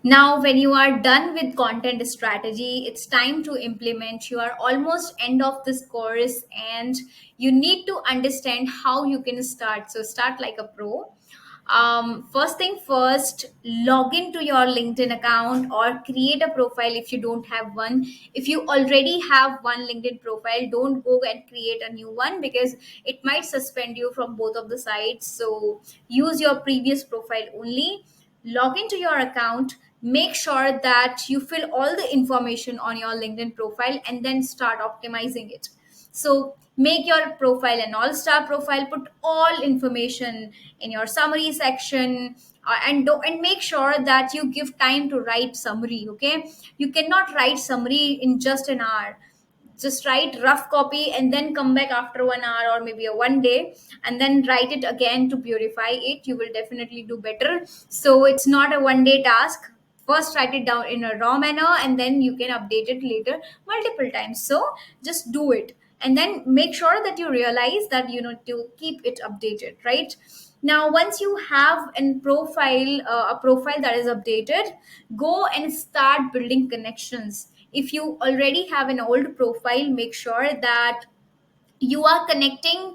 Now when you are done with content strategy, it's time to implement. You are almost end of this course and you need to understand how you can start. So start like a pro. First thing first, log into your LinkedIn account or create a profile if you don't have one. If you already have one LinkedIn profile, don't go and create a new one because it might suspend you from both of the sites. So use your previous profile only. Log into your account, make sure that you fill all the information on your LinkedIn profile and then start optimizing it. So make your profile an all-star profile, put all information in your summary section, and make sure that you give time to write summary. Okay, you cannot write summary in just an hour. Just write rough copy and then come back after 1 hour or maybe a one day and then write it again to purify it. You will definitely do better. So it's not a one day task. First write it down in a raw manner and then you can update it later multiple times. So just do it and then make sure that you realize that you know to keep it updated, right? Now once you have a profile that is updated, go and start building connections. If you already have an old profile, make sure that you are connecting,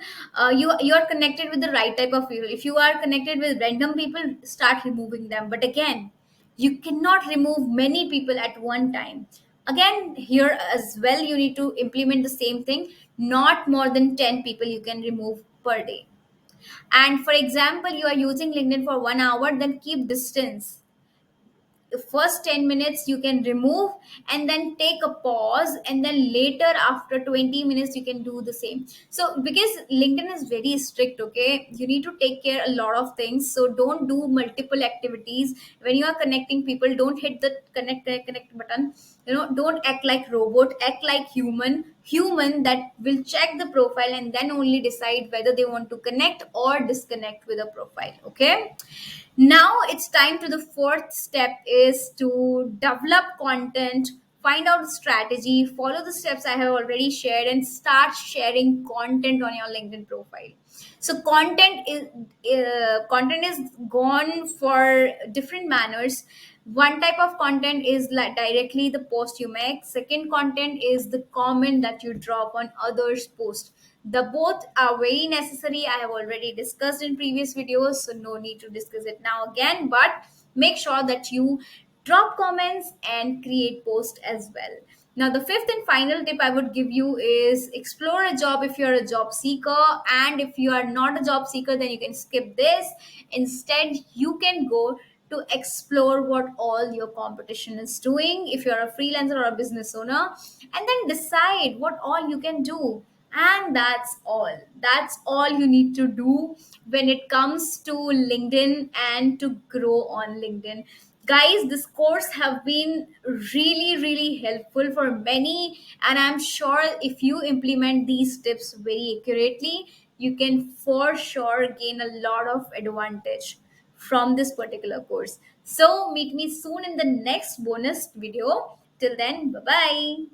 you are connected with the right type of people. If you are connected with random people, start removing them. But again, you cannot remove many people at one time. Again, here as well, you need to implement the same thing. Not more than 10 people you can remove per day. And for example, you are using LinkedIn for 1 hour, then keep distance. The first 10 minutes you can remove and then take a pause, and then later after 20 minutes you can do the same. So because LinkedIn is very strict, okay, you need to take care a lot of things. So don't do multiple activities. When you are connecting people, don't hit the connect button. You know, don't act like robot, act like human that will check the profile and then only decide whether they want to connect or disconnect with a profile. Okay, now it's time to the fourth step is to develop content, find out the strategy, follow the steps I have already shared, and start sharing content on your LinkedIn profile. So content is gone for different manners. One type of content is like directly the post you make. Second content is the comment that you drop on others post. The both are very necessary. I have already discussed in previous videos, so no need to discuss it now again. But make sure that you drop comments and create post as well. Now the fifth and final tip I would give you is explore a job if you're a job seeker, and if you are not a job seeker then you can skip this. Instead you can go to explore what all your competition is doing if you're a freelancer or a business owner, and then decide what all you can do. And that's all you need to do when it comes to LinkedIn and to grow on LinkedIn. Guys, this course have been really helpful for many, and I'm sure if you implement these tips very accurately, you can for sure gain a lot of advantage from this particular course. So meet me soon in the next bonus video. Till then, bye bye.